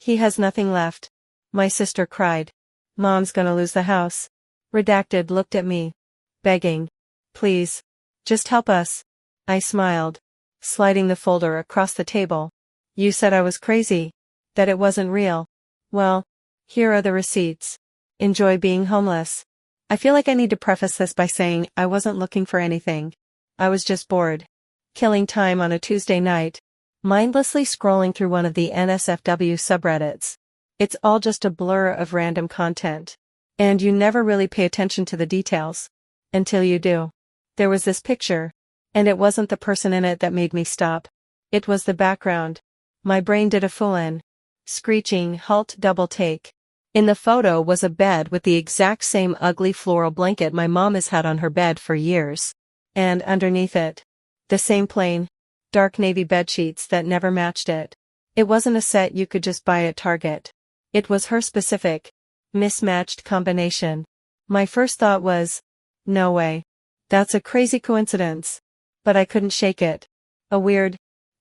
He has nothing left. My sister cried. Mom's gonna lose the house. Redacted looked at me. Begging. Please. Just help us. I smiled, sliding the folder across the table. You said I was crazy. That it wasn't real. Well, here are the receipts. Enjoy being homeless. I feel like I need to preface this by saying I wasn't looking for anything. I was just bored. Killing time on a Tuesday night. Mindlessly scrolling through one of the NSFW subreddits. It's all just a blur of random content. And you never really pay attention to the details. Until you do. There was this picture. And it wasn't the person in it that made me stop. It was the background. My brain did a full-in. Screeching, halt, double take. In the photo was a bed with the exact same ugly floral blanket my mom has had on her bed for years. And underneath it, the same plain, dark navy bedsheets that never matched it. It wasn't a set you could just buy at Target. It was her specific, mismatched combination. My first thought was, no way. That's a crazy coincidence. But I couldn't shake it. A weird,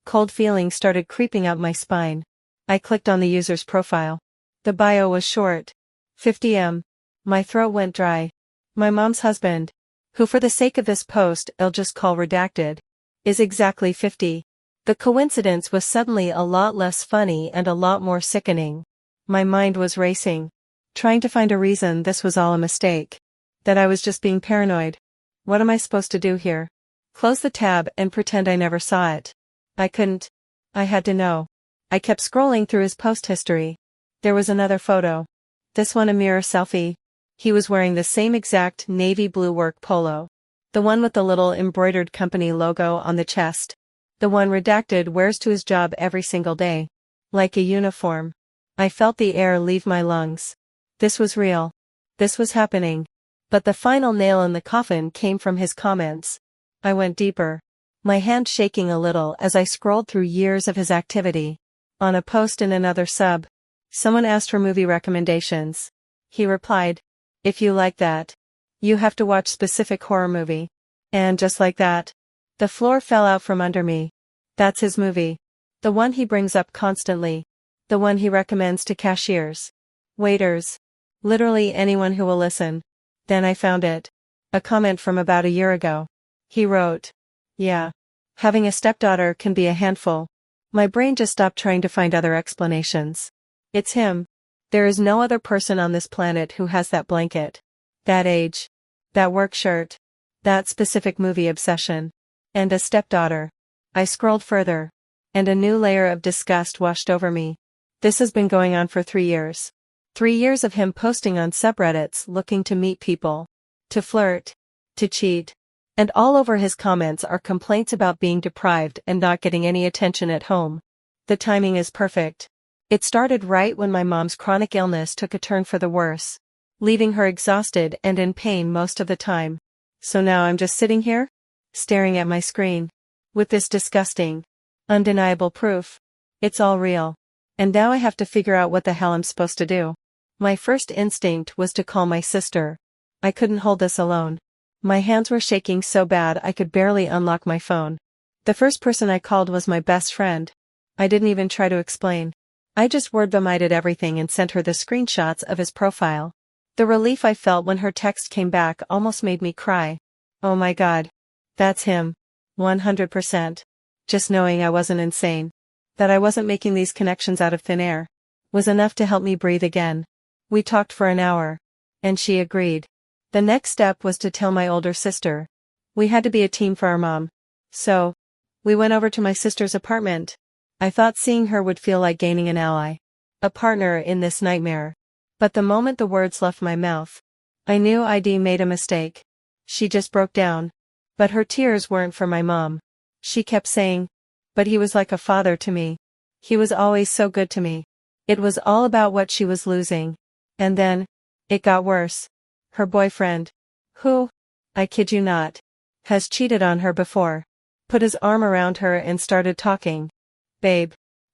cold feeling started creeping up my spine. I clicked on the user's profile. The bio was short. 50M. My throat went dry. My mom's husband, who for the sake of this post I'll just call Redacted, is exactly 50. The coincidence was suddenly a lot less funny and a lot more sickening. My mind was racing, trying to find a reason this was all a mistake. That I was just being paranoid. What am I supposed to do here? Close the tab and pretend I never saw it. I couldn't. I had to know. I kept scrolling through his post history. There was another photo. This one a mirror selfie. He was wearing the same exact navy blue work polo. The one with the little embroidered company logo on the chest. The one Redacted wears to his job every single day. Like a uniform. I felt the air leave my lungs. This was real. This was happening. But the final nail in the coffin came from his comments. I went deeper. My hand shaking a little as I scrolled through years of his activity. On a post in another sub. Someone asked for movie recommendations. He replied, if you like that, you have to watch specific horror movie. And just like that, the floor fell out from under me. That's his movie. The one he brings up constantly. The one he recommends to cashiers, waiters, literally anyone who will listen. Then I found it. A comment from about a year ago. He wrote, yeah, having a stepdaughter can be a handful. My brain just stopped trying to find other explanations. It's him. There is no other person on this planet who has that blanket. That age. That work shirt. That specific movie obsession. And a stepdaughter. I scrolled further. And a new layer of disgust washed over me. This has been going on for 3 years. 3 years of him posting on subreddits looking to meet people. To flirt. To cheat. And all over his comments are complaints about being deprived and not getting any attention at home. The timing is perfect. It started right when my mom's chronic illness took a turn for the worse, leaving her exhausted and in pain most of the time. So now I'm just sitting here, staring at my screen, with this disgusting, undeniable proof. It's all real. And now I have to figure out what the hell I'm supposed to do. My first instinct was to call my sister. I couldn't hold this alone. My hands were shaking so bad I could barely unlock my phone. The first person I called was my best friend. I didn't even try to explain. I just word vomited everything and sent her the screenshots of his profile. The relief I felt when her text came back almost made me cry. Oh my God. That's him. 100%. Just knowing I wasn't insane. That I wasn't making these connections out of thin air. Was enough to help me breathe again. We talked for an hour. And she agreed. The next step was to tell my older sister. We had to be a team for our mom. So, we went over to my sister's apartment. I thought seeing her would feel like gaining an ally. A partner in this nightmare. But the moment the words left my mouth, I knew I'd made a mistake. She just broke down. But her tears weren't for my mom. She kept saying, but he was like a father to me. He was always so good to me. It was all about what she was losing. And then, it got worse. Her boyfriend, who, I kid you not, has cheated on her before, put his arm around her and started talking. Babe,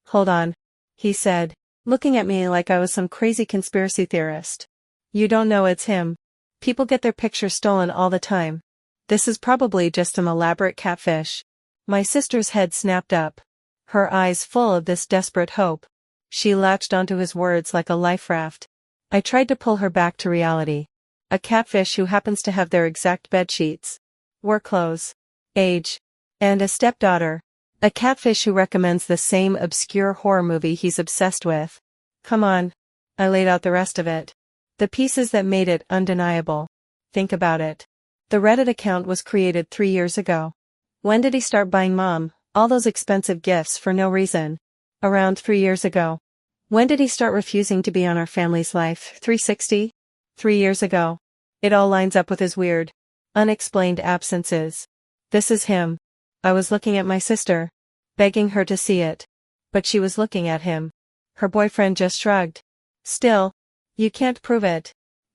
hold on, he said, looking at me like I was some crazy conspiracy theorist. You don't know it's him. People get their pictures stolen all the time. This is probably just an elaborate catfish. My sister's head snapped up, her eyes full of this desperate hope. She latched onto his words like a life raft. I tried to pull her back to reality. A catfish who happens to have their exact bed sheets, work clothes, age, and a stepdaughter. A catfish who recommends the same obscure horror movie he's obsessed with. Come on. I laid out the rest of it. The pieces that made it undeniable. Think about it. The Reddit account was created 3 years ago. When did he start buying Mom all those expensive gifts for no reason? Around 3 years ago. When did he start refusing to be on our family's life? 360? 3 years ago. It all lines up with his weird, unexplained absences. This is him. I was looking at my sister, begging her to see it. But she was looking at him. Her boyfriend just shrugged. Still, you can't prove it.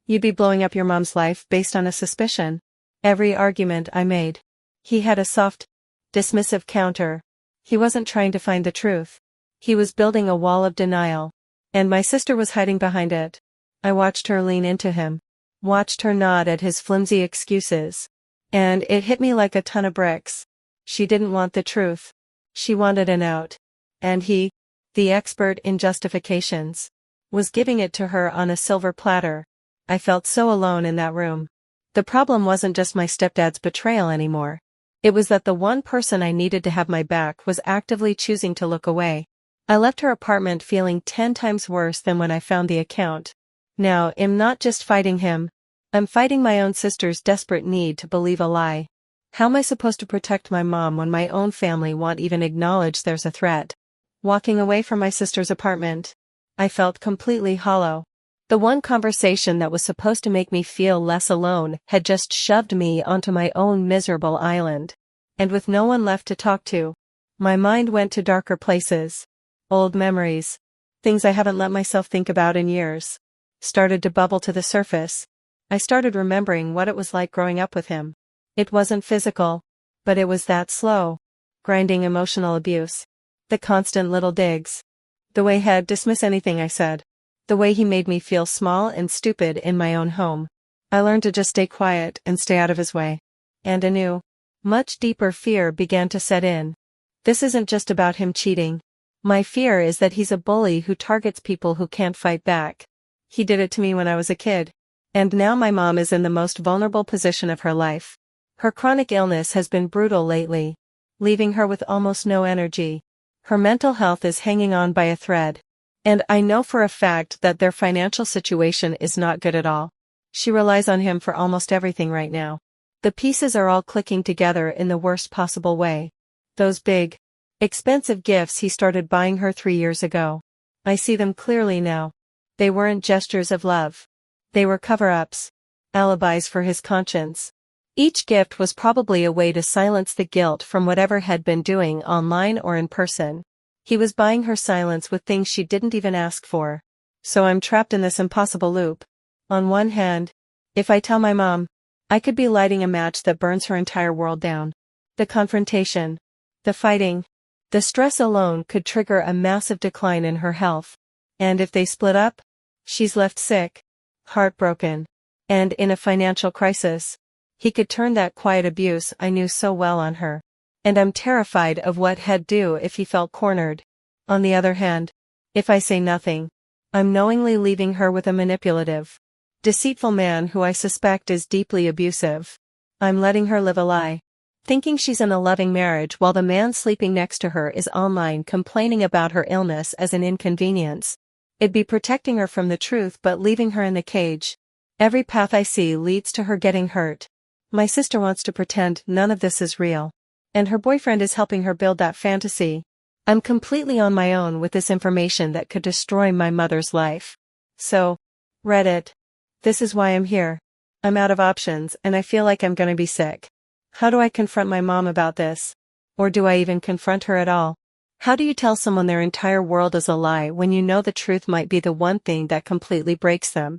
You'd be blowing up your mom's life based on a suspicion. Every argument I made. He had a soft, dismissive counter. He wasn't trying to find the truth. He was building a wall of denial. And my sister was hiding behind it. I watched her lean into him. Watched her nod at his flimsy excuses. And it hit me like a ton of bricks. She didn't want the truth. She wanted an out. And he, the expert in justifications, was giving it to her on a silver platter. I felt so alone in that room. The problem wasn't just my stepdad's betrayal anymore. It was that the one person I needed to have my back was actively choosing to look away. I left her apartment feeling 10 times worse than when I found the account. Now, I'm not just fighting him. I'm fighting my own sister's desperate need to believe a lie. How am I supposed to protect my mom when my own family won't even acknowledge there's a threat? Walking away from my sister's apartment, I felt completely hollow. The one conversation that was supposed to make me feel less alone had just shoved me onto my own miserable island. And with no one left to talk to, my mind went to darker places. Old memories, things I haven't let myself think about in years, started to bubble to the surface. I started remembering what it was like growing up with him. It wasn't physical, but it was that slow, grinding emotional abuse. The constant little digs. The way he'd dismiss anything I said. The way he made me feel small and stupid in my own home. I learned to just stay quiet and stay out of his way. And a new, much deeper fear began to set in. This isn't just about him cheating. My fear is that he's a bully who targets people who can't fight back. He did it to me when I was a kid. And now my mom is in the most vulnerable position of her life. Her chronic illness has been brutal lately, leaving her with almost no energy. Her mental health is hanging on by a thread. And I know for a fact that their financial situation is not good at all. She relies on him for almost everything right now. The pieces are all clicking together in the worst possible way. Those big, expensive gifts he started buying her 3 years ago. I see them clearly now. They weren't gestures of love. They were cover-ups. Alibis for his conscience. Each gift was probably a way to silence the guilt from whatever had been doing online or in person. He was buying her silence with things she didn't even ask for. So I'm trapped in this impossible loop. On one hand, if I tell my mom, I could be lighting a match that burns her entire world down. The confrontation, the fighting, the stress alone could trigger a massive decline in her health. And if they split up, she's left sick, heartbroken, and in a financial crisis. He could turn that quiet abuse I knew so well on her. And I'm terrified of what he'd do if he felt cornered. On the other hand, if I say nothing, I'm knowingly leaving her with a manipulative, deceitful man who I suspect is deeply abusive. I'm letting her live a lie, thinking she's in a loving marriage while the man sleeping next to her is online complaining about her illness as an inconvenience. It'd be protecting her from the truth but leaving her in the cage. Every path I see leads to her getting hurt. My sister wants to pretend none of this is real. And her boyfriend is helping her build that fantasy. I'm completely on my own with this information that could destroy my mother's life. So, Reddit. This is why I'm here. I'm out of options and I feel like I'm gonna be sick. How do I confront my mom about this? Or do I even confront her at all? How do you tell someone their entire world is a lie when you know the truth might be the one thing that completely breaks them?